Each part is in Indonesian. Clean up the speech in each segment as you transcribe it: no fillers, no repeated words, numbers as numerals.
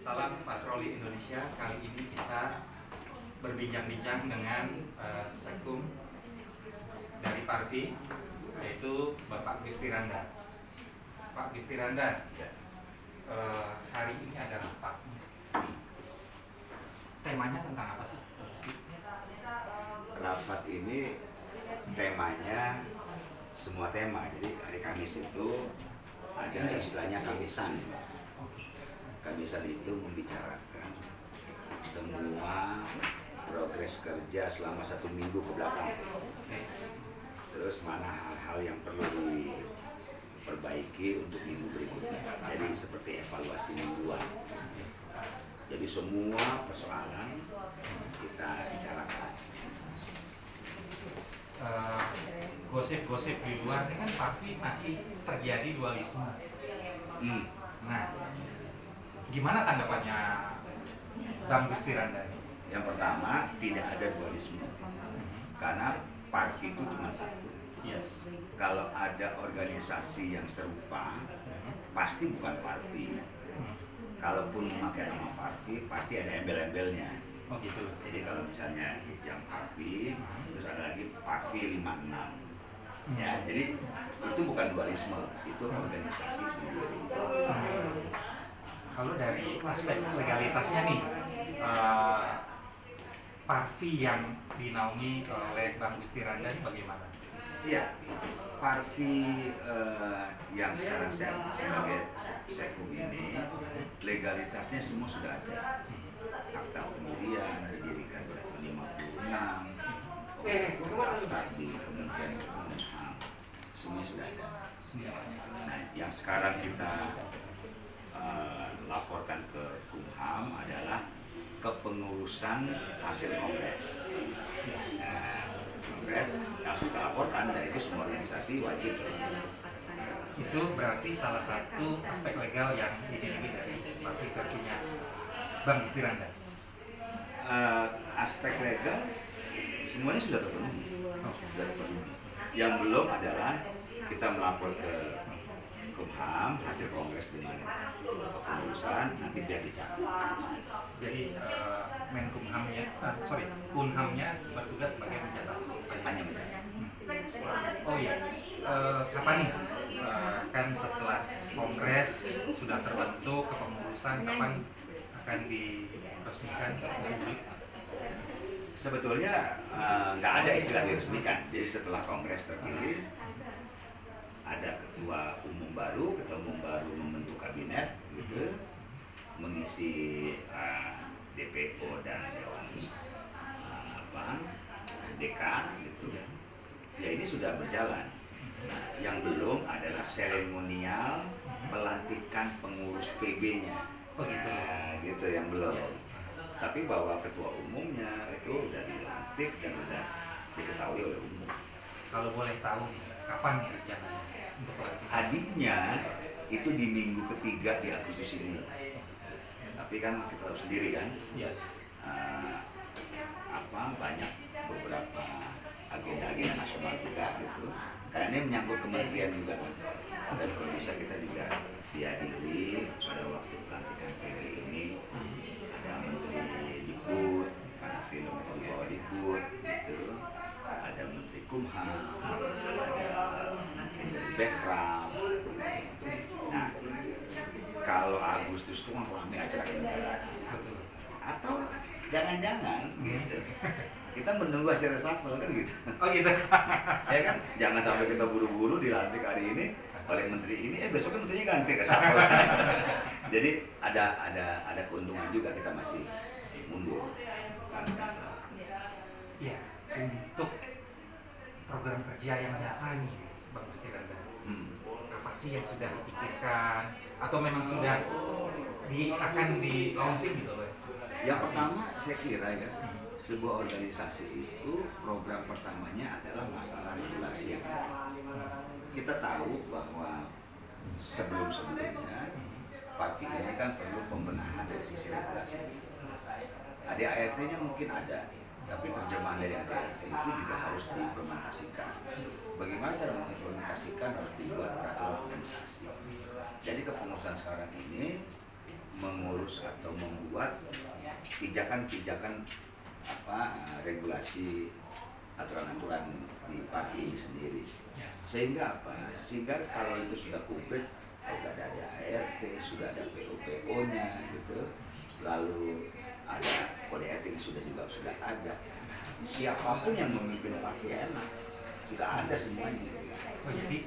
Salam Patroli Indonesia. Kali ini kita berbincang-bincang dengan Sekum dari Parvi, yaitu Bapak Wistiranda. Pak Wistiranda, hari ini ada rapat. Temanya tentang apa sih? Rapat ini temanya semua tema. Jadi hari Kamis itu ada istilahnya Kamisan. Kamisan itu membicarakan semua progres kerja selama 1 minggu ke belakang. Terus mana hal-hal yang perlu diperbaiki untuk minggu berikutnya. Jadi seperti evaluasi mingguan. Jadi semua persoalan kita bicarakan. Gosip-gosip di luar ini kan pasti masih terjadi dualisme. Nah, gimana tanggapannya Bang Wistiranda ini? Yang pertama, tidak ada dualisme. Karena Parvi itu cuma satu. Yes. Kalau ada organisasi yang serupa, pasti bukan Parvi. Kalaupun memakai nama Parvi, pasti ada embel-embelnya. Oh gitu. Jadi kalau misalnya yang Parvi, terus ada lagi Parvi 56. Ya, jadi itu bukan dualisme, itu organisasi sendiri. Kalau dari aspek legalitasnya nih, Parvi yang dinaungi oleh Bang Wistiranda ini bagaimana? Iya, Parvi yang sekarang saya sebagai Sekum ini, legalitasnya semua sudah ada. Akta pendirian didirikan pada tahun 56, terdaftar di Kementerian Hukum dan HAM, semua sudah ada. Nah, yang sekarang kita laporkan ke Kumham adalah kepengurusan hasil kongres. Nah, kongres yang kita laporkan, dan itu semua organisasi wajib. Itu berarti salah satu aspek legal yang dimiliki dari Parvi versinya Bang Wistiranda. Aspek legal semuanya sudah terpenuhi. Yang belum adalah kita melapor ke Kumham hasil kongres dengan kepengurusan, nanti biar dicatat. Jadi Kumhamnya bertugas sebagai pencatat. Hanya mencatat. Oh iya, kapan nih? Kan setelah kongres sudah terbentuk kepengurusan, kapan akan diresmikan ke publik? Sebetulnya nggak ada istilah diresmikan. Jadi setelah kongres terpilih, ada ketua umum baru membentuk kabinet, gitu, mengisi DPO dan Dewan DK, gitu. Ya ini sudah berjalan. Nah, yang belum adalah seremonial pelantikan pengurus PB-nya. Oh gitu. Nah, gitu yang belum. Tapi bahwa ketua umumnya itu udah dilantik dan udah diketahui oleh umum. Kalau boleh tahu, kapan nih rencananya untuk pelantikan? Adiknya itu di minggu ketiga di Agustus ini. Tapi kan kita tahu sendiri kan, Yes. Banyak beberapa agenda-agenda nasional juga gitu. Karena ini menyangkut kementerian juga kan. Dan kalau bisa kita juga dihadiri pada waktu pelantikan PB ini, ada Menteri Dikbud, karena film itu dibawa Dikbud gitu. Ada Menteri Kumham, ada mungkin dari Bekraf. Nah, kalau Agustus itu kan ramai acara kenegaraan. Atau jangan-jangan gitu, kita menunggu hasil reshuffle kan gitu. Oh gitu. Ya kan, jangan sampai kita buru-buru dilantik hari ini oleh menteri ini, besoknya menterinya ganti reshuffle. Jadi ada keuntungan juga kita masih mundur. Iya, untuk program kerja yang nyata nih, Bang Wistiranda. Apa sih yang sudah dipikirkan atau memang sudah akan di launching gitu, Bang? Yang pertama saya kira ya, sebuah organisasi itu program pertamanya adalah masalah regulasi yang ada. Kita tahu bahwa sebelum-sebelumnya Parvi ini kan perlu pembenahan dari sisi regulasi. ADART-nya mungkin ada, tapi terjemahan dari ADART itu juga harus diimplementasikan. Bagaimana cara mengimplementasikan, harus dibuat peraturan organisasi. Jadi kepengurusan sekarang ini mengurus mengurus atau membuat pijakan-pijakan regulasi aturan-aturan di parvi ini sendiri. Sehingga apa? Sehingga kalau itu sudah komplit, sudah ada ART, sudah ada PO-PO-nya gitu, lalu ada kode etik sudah ada. Siapapun yang memimpin parvi enak, sudah ada semuanya. Oh, jadi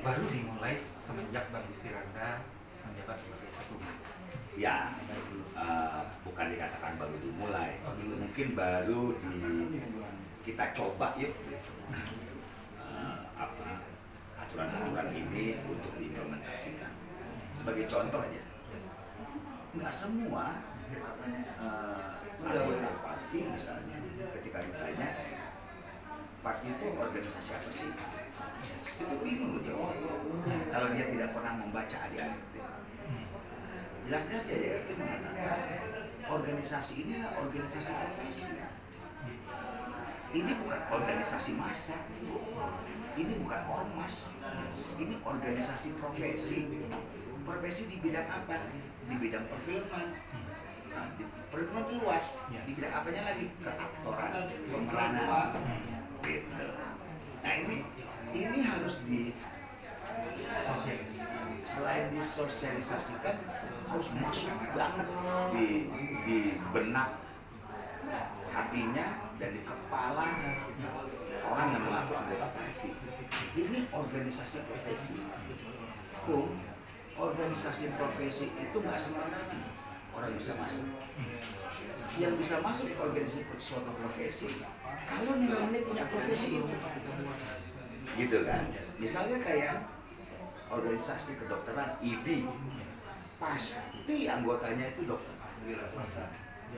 baru dimulai semenjak Bang Gusti Randa menjabat sebagai satu. Ya, bukan dikatakan baru dimulai, mungkin baru kita coba yuk gitu. Aturan-aturan ini untuk diimplementasikan. Sebagai contoh aja, nggak semua anggota parvi misalnya ketika ditanya parvi itu organisasi apa sih, itu bingung jawab. Kalau dia tidak pernah membaca ADART. Jelas-jelas ADART mengatakan organisasi inilah organisasi profesi. Ini bukan organisasi massa, ini bukan ormas, ini organisasi profesi. Profesi di bidang apa? Di bidang perfilman. Nah, di perfilman itu luas. Di bidang apanya lagi? Keaktoran, pemeranan. Gitu. Nah ini harus selain disosialisasikan, harus masuk banget di benak hatinya dan di kepala orang yang mengaku anggota parvi. Ini organisasi profesi. Organisasi profesi itu nggak sembarangan orang bisa masuk. Yang bisa masuk di organisasi suatu profesi kalau memang dia punya profesi itu, gitu kan? Misalnya kayak organisasi kedokteran ID, pasti anggotanya itu dokter.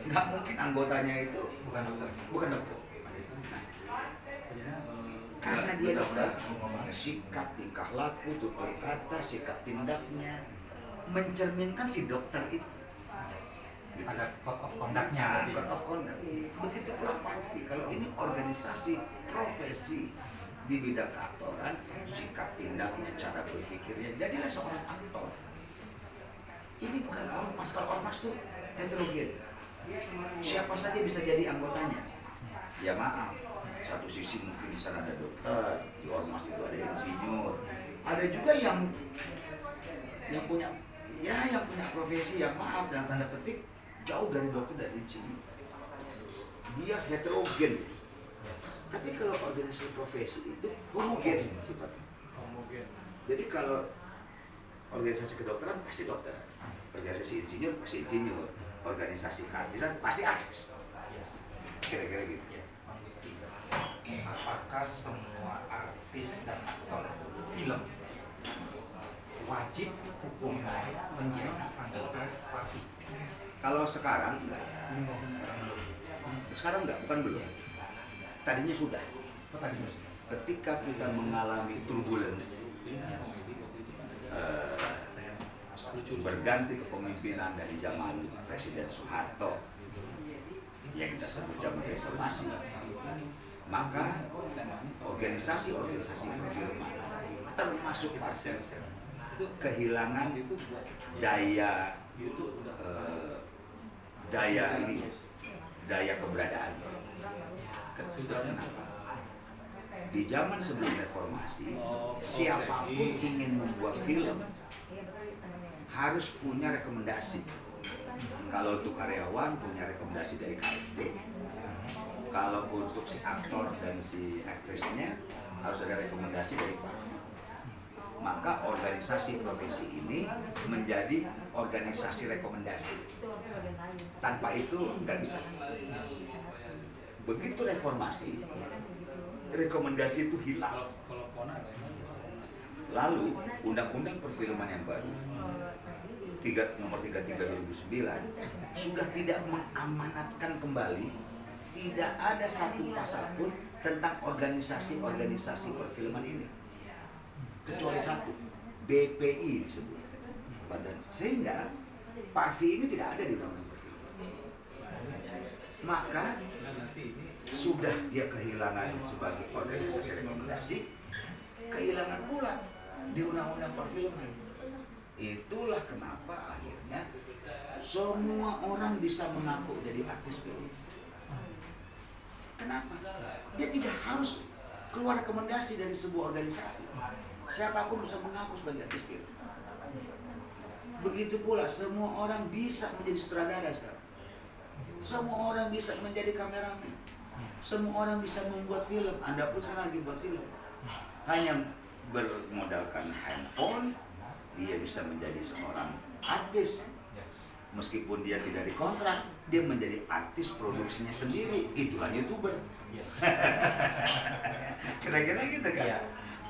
Nggak mungkin anggotanya itu bukan dokter. Karena dia dokter, sikap tingkah laku, tutur kata, sikap tindaknya mencerminkan si dokter itu. Ada code of conduct-nya. Code of conduct. Begitu pula parvi. Kalau ini organisasi profesi di bidang keaktoran, sikap tindaknya, cara berpikirnya, jadilah seorang aktor. Ini bukan ormas. Kalau ormas tuh heterogen. Siapa saja bisa jadi anggotanya. Ya maaf, satu sisi mungkin di sana ada dokter, di ormas itu ada insinyur, ada juga yang punya profesi yang maaf dalam tanda petik jauh dari dokter dan insinyur. Dia heterogen. Tapi kalau organisasi profesi itu homogen sifatnya. Jadi kalau organisasi kedokteran pasti dokter, organisasi insinyur pasti insinyur, organisasi keartisan pasti artis. Kira-kira gitu. Apakah semua artis dan aktor film wajib hukumnya menjadi anggota parvi? Kalau sekarang enggak. Sekarang enggak, bukan belum. Tadinya sudah. Ketika kita mengalami turbulence, berganti kepemimpinan dari zaman Presiden Soeharto yang kita sebut zaman reformasi, maka organisasi-organisasi perfilman termasuk parvi kehilangan daya keberadaan. Kenapa? Di zaman sebelum reformasi, siapapun ingin membuat film harus punya rekomendasi. Kalau untuk karyawan punya rekomendasi dari KFT, kalau untuk si aktor dan si aktrisnya harus ada rekomendasi dari parvi. Maka organisasi profesi ini menjadi organisasi rekomendasi. Tanpa itu nggak bisa. Begitu reformasi, rekomendasi itu hilang. Lalu Undang-Undang Perfilman yang baru nomor 33 2009 sudah tidak mengamanatkan kembali, tidak ada satu pasal pun tentang organisasi-organisasi perfilman ini, kecuali satu, BPI disebut. Sehingga parvi ini tidak ada di Undang-Undang Perfilman. Maka sudah dia kehilangan sebagai organisasi rekomendasi, kehilangan pula di Undang-Undang Perfilman. Itulah kenapa akhirnya semua orang bisa mengaku jadi artis film. Kenapa? Dia tidak harus keluar rekomendasi dari sebuah organisasi. Siapapun bisa mengaku sebagai artis film. Begitu pula semua orang bisa menjadi sutradara sekarang. Semua orang bisa menjadi kameramen. Semua orang bisa membuat film. Anda pun sekarang lagi buat film. Hanya bermodalkan handphone, dia bisa menjadi seorang artis. Meskipun dia tidak dikontrak, dia menjadi artis produksinya sendiri. Itulah YouTuber. Yes. Kira-kira gitu kan? Yeah.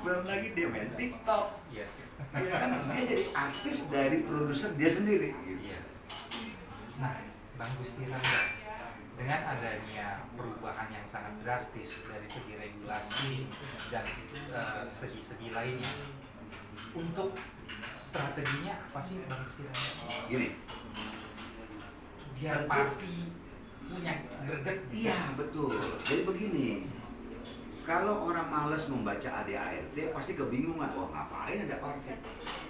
Belum lagi dia main TikTok. Yes. Ya kan, dia jadi artis dari produser dia sendiri. Gitu. Iya. Nah, Bang Gusti Randa, dengan adanya perubahan yang sangat drastis dari segi regulasi dan segi-segi lainnya, untuk strateginya apa sih Bang Gusti Randa? Gini, Biar party punya greget. iya betul. Jadi begini, kalau orang malas membaca ADART pasti kebingungan. Wah, ngapain ada party?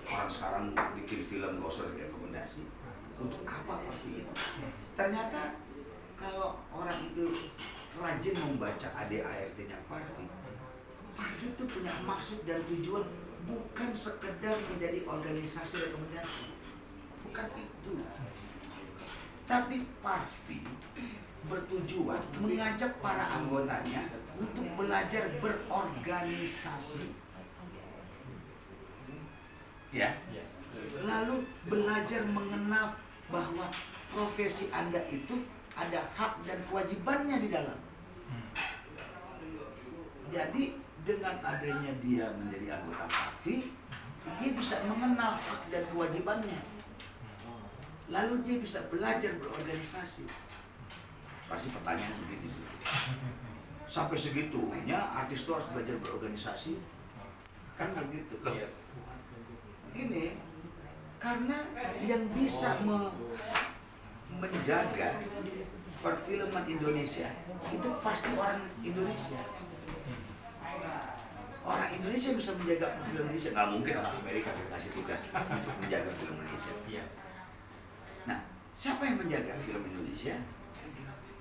Orang sekarang bikin film gak usah rekomendasi. Untuk apa party itu? Ternyata kalau orang itu rajin membaca ADART-nya party, party itu punya maksud dan tujuan bukan sekedar menjadi organisasi rekomendasi. Bukan itu. Tapi Parvi bertujuan mengajak para anggotanya untuk belajar berorganisasi. Ya. Lalu belajar mengenal bahwa profesi Anda itu ada hak dan kewajibannya di dalam. Jadi dengan adanya dia menjadi anggota Parvi, dia bisa mengenal hak dan kewajibannya. Lalu dia bisa belajar berorganisasi. Pasti pertanyaan begini. Sampai segitunya artis itu harus belajar berorganisasi? Kan begitu. Yes. Ini karena yang bisa menjaga perfilman Indonesia itu pasti orang Indonesia. Orang Indonesia bisa menjaga film Indonesia. Nggak mungkin orang Amerika dikasih tugas untuk menjaga film Indonesia. Yes. Nah, siapa yang menjaga film Indonesia?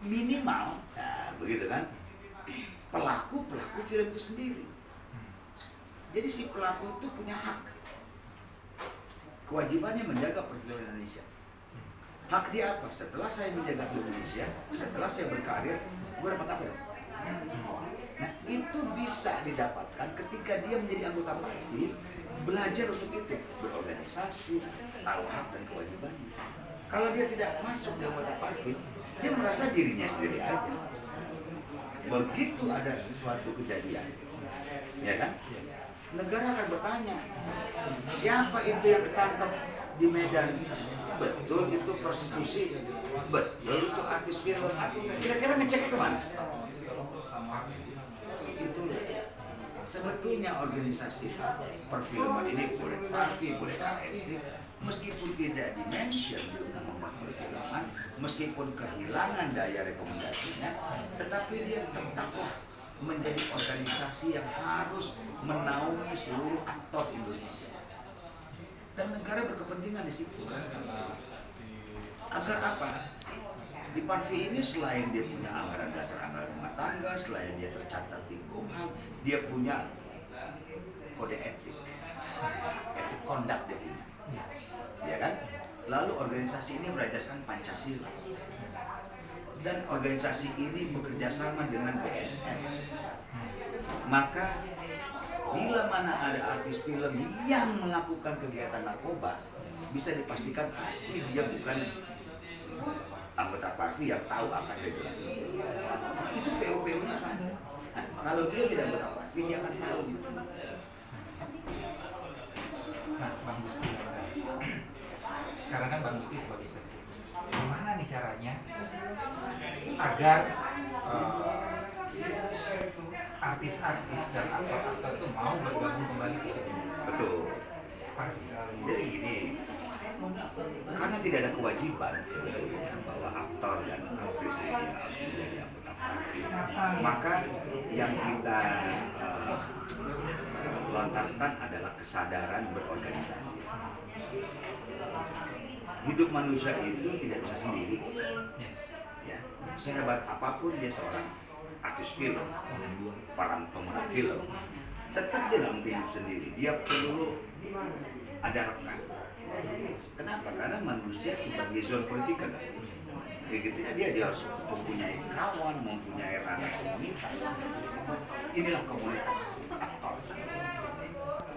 Minimal, nah, begitu kan? Pelaku film itu sendiri. Jadi si pelaku itu punya hak. Kewajibannya menjaga perfilman Indonesia. Hak dia apa? Setelah saya menjaga film Indonesia, setelah saya berkarir, gue dapat apa dong? Nah, itu bisa didapatkan ketika dia menjadi anggota Parvi, belajar untuk itu, berorganisasi, tahu hak dan kewajibannya. Kalau dia tidak masuk di anggota Parvi, dia merasa dirinya sendiri aja. Begitu ada sesuatu kejadian, ya kan? Negara akan bertanya, siapa itu yang ditangkap di Medan? Betul itu prostitusi? Betul itu artis film? Kira-kira ngeceknya kemana? Itulah. Sebetulnya organisasi perfilman ini boleh Parvi, boleh KRT, meskipun tidak dimention di undang-undang perfilman, meskipun kehilangan daya rekomendasinya, tetapi dia tetaplah menjadi organisasi yang harus menaungi seluruh aktor Indonesia. Dan negara berkepentingan di situ. Agar apa? Di Parvi ini selain dia punya anggaran dasar anggaran rumah tangga, selain dia tercatat di Kumham, dia punya kode etik kondak dia punya, ya kan? Lalu organisasi ini berasaskan Pancasila, dan organisasi ini bekerja sama dengan BNN. Maka bila mana ada artis film yang melakukan kegiatan narkoba, bisa dipastikan pasti dia bukan anggota Parvi yang tahu akan regulasi. Itu PO-PO-nya ada. Nah, kalau dia tidak anggota Parvi, dia akan tahu itu. Nah, Bang Gusti, sekarang kan Bang Gusti sebagai sekjen, gimana nih caranya agar artis-artis dan aktor-aktor itu mau bergabung kembali ke Betul. Jadi gini, karena tidak ada kewajiban sebetulnya bahwa aktor dan aktris ini harus menjadi anggota Parvi, maka yang kita lontarkan adalah kesadaran berorganisasi. hidup manusia itu tidak bisa sendiri. Yes. Ya, sehebat apapun dia seorang artis film, pemeran film, tetap dia nggak mungkin hidup sendiri. Dia perlu ada rekan. Kenapa? Karena manusia sebagai zona politik kan. Ya gitu ya, dia harus mempunyai kawan, mempunyai ranah komunitas. Inilah komunitas aktor.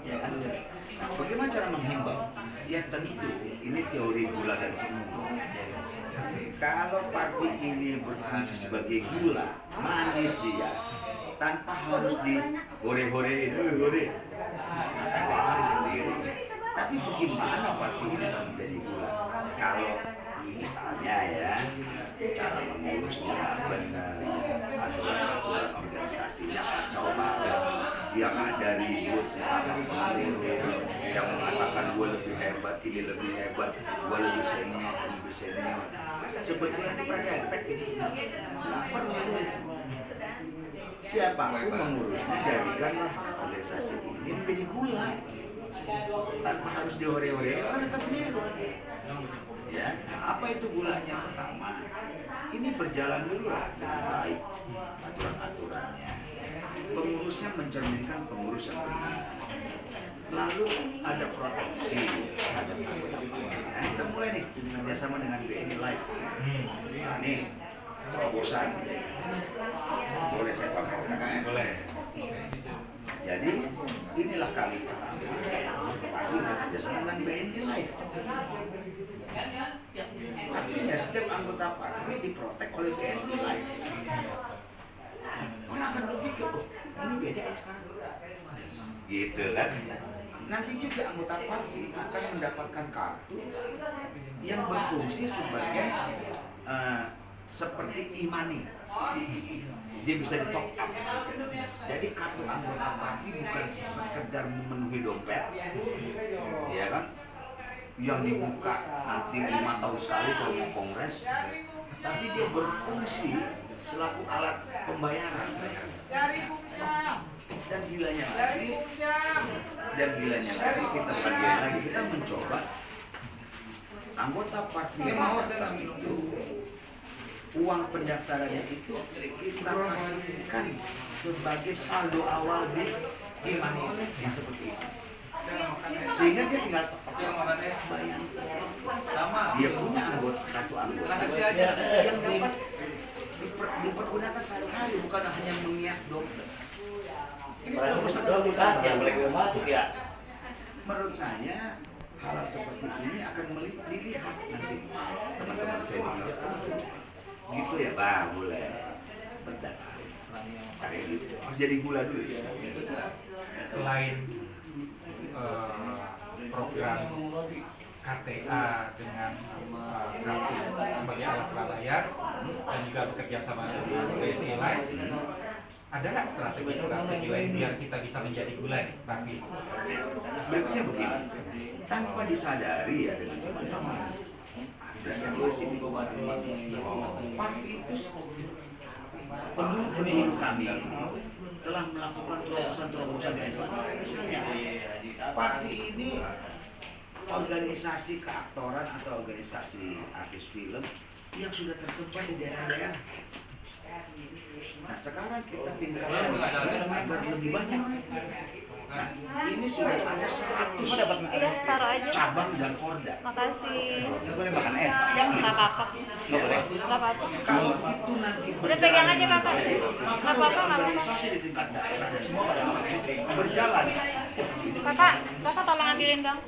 Ya kan? Nah, bagaimana cara menghimbau? Ya tentu ini teori gula dan semu. Kalau Parvi ini berfungsi sebagai gula, manis dia, tanpa harus di hore-horein, hore, akan datang sendiri. Tapi bagaimana Parvi ini akan menjadi gula? Kalau misalnya ya, cara mengurusnya benar, aturan organisasinya kacau banget, yang ada ribut sesama pengurus, yang mengatakan gue lebih hebat, ini lebih hebat, gue lebih senior. Sebetulnya itu praktek itu nggak perlu itu. Siapapun mengurusnya, jadikanlah organisasi ini menjadi gula tanpa harus dihore-hore, orang datang sendiri tuh. Ya, apa itu gulanya? Pertama, ini berjalan dulu lah dengan baik aturan-aturannya. Pengurusnya mencerminkan pengurus yang benar. Lalu ada proteksi, ada pengawasan. Nah, kita mulai nih kerjasama dengan BNI Live. Nah, nih terobosan. Boleh saya pamerkan? Boleh. Jadi inilah kali pertama Parvi kerjasama dengan BNI Live. Artinya setiap anggota Parvi diprotek oleh BNI Live. Orang akan berpikir, oh ini beda ya sekarang. Gitu kan? Nanti juga anggota Parvi akan mendapatkan kartu yang berfungsi sebagai seperti e-money. Dia bisa di top up. Jadi kartu anggota Parvi bukan sekedar memenuhi dompet, ya kan? Yang dibuka nanti 5 tahun sekali kalau mau kongres, tapi dia berfungsi selaku alat pembayaran. Dan gilanya lagi kita bagian lagi kita mencoba anggota Parvi itu uang pendaftarannya itu kita kasihkan sebagai saldo awal di e-money yang seperti itu. Sehingga dia tinggal bayar. Dia punya kartu anggota yang dapat dipergunakan sehari-hari, bukan hanya mengias dompet. Ini masuk ya. Menurut saya hal seperti ini akan dilihat nanti teman-teman senior. Gitu ya Bang, boleh berdakwah kayak gitu harus jadi gula dulu ya. Selain program KTA dengan kartu sebagai alat prabayar dan juga bekerja sama dengan BNI Live, ada nggak strategi lain biar kita bisa menjadi gula nih, Parvi? Berikutnya begini, tanpa disadari ya dengan teman-teman artis yang masih di bawah Parvi itu penduduk kami ini telah melakukan terobosan yang hebat. Misalnya, Parvi ini organisasi keaktoran atau organisasi artis film yang sudah tersebar di daerah-daerah. Nah sekarang kita tingkatkan agar lebih banyak. Nah ini sudah ada 100 Iya, taruh aja. cabang dan korda. Makasih. Boleh makan es? Nggak apa-apa. Nggak boleh. Nggak apa-apa. Kalau itu nanti Udah pegang aja kakak. Nggak apa-apa, nggak apa-apa. organisasi di tingkat daerah dan semua berjalan. Kakak tolong ambilin dong.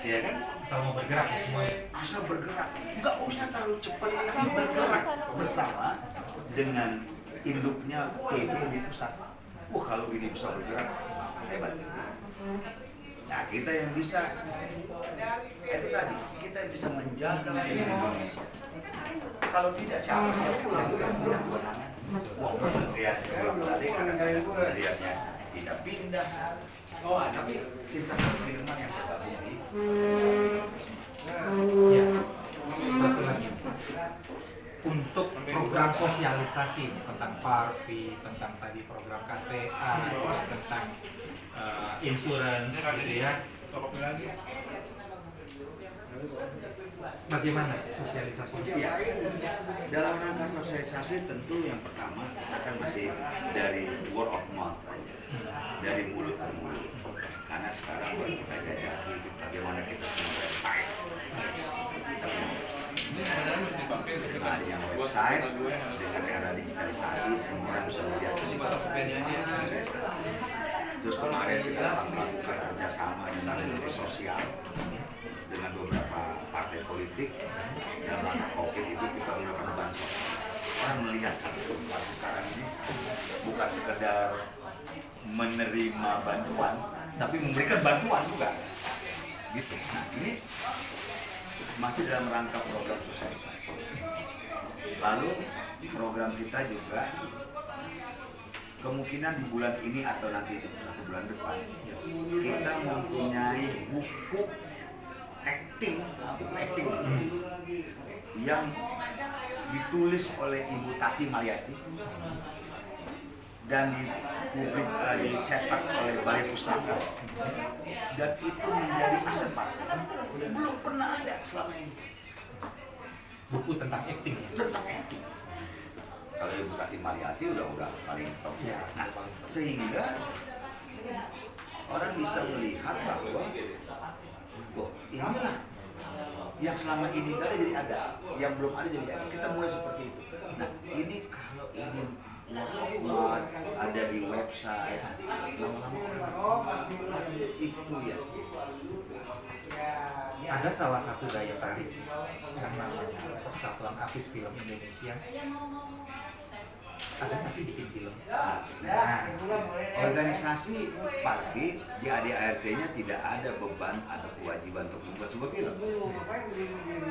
Ya kan? Asal mau bergerak ya semuanya. Asal bergerak, nggak usah terlalu cepat, tapi bergerak bersama dengan induknya PB di pusat. Kalau ini bisa bergerak, hebat. Nah kita yang bisa, itu tadi, kita bisa menjaga Indonesia. Kalau tidak siapa yang punya kewenangan. Wah, kementerian tadi kadang-kadang kementeriannya pindah-pindah. Tapi instansi firman yang tergabung di Ya, satu lagi untuk program sosialisasi tentang Parvi, tentang tadi program KTA, juga tentang insurance gitu ya. bagaimana sosialisasinya? Ya, dalam rangka sosialisasi tentu yang pertama kita kan masih dari word of mouth, dari mulut ke mulut. Karena sekarang baru kita jajaki bagaimana kita punya website. Kita punya website. Dengan adanya website, dengan era digitalisasi, semua orang bisa melihat sosialisasi. Terus kemarin kita melakukan kerjasama dengan menteri sosial, dengan beberapa partai politik. Dalam rangka COVID itu kita melakukan bansos. Orang melihat sekarang ini bukan sekedar menerima bantuan, tapi memberikan bantuan juga. Gitu. Nah, ini masih dalam rangka program sosialisasi. Lalu program kita juga kemungkinan di bulan ini atau nanti di 1 bulan depan kita mempunyai buku acting yang ditulis oleh Ibu Tati Maliati dan dicetak oleh Balai Pustaka, dan itu menjadi aset Parvi. Belum pernah ada selama ini Buku tentang acting ya? tentang acting. Kalau Ibu Tati Maliati udah paling top ya. Nah, sehingga orang bisa melihat bahwa inilah yang selama ini gak ada jadi ada, yang belum ada jadi ada. Kita mulai seperti itu. Nah, ini kalau ini word of mouth, ada di website, lama-lama orang itu ya. Ada salah satu daya tarik yang namanya Persatuan Artis Film Indonesia. Ada nggak sih bikin film? Nah, organisasi Parvi di ADART-nya tidak ada beban atau kewajiban untuk membuat sebuah film.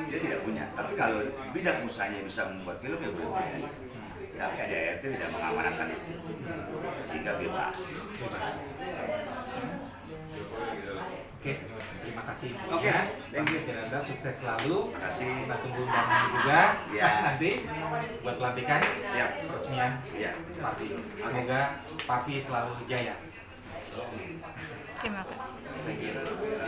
Dia tidak punya. Tapi kalau bidang usahanya bisa membuat film ya boleh. Tapi ADART tidak mengamanatkan itu, sehingga bebas. Oke, terima kasih. Oke, thank you. Anda sukses selalu. Terima kasih. Kita tunggu undangan juga. Ya. Nanti buat pelantikan Siap. peresmian Ya. Parvi. Semoga Parvi selalu jaya. Terima kasih. Thank you.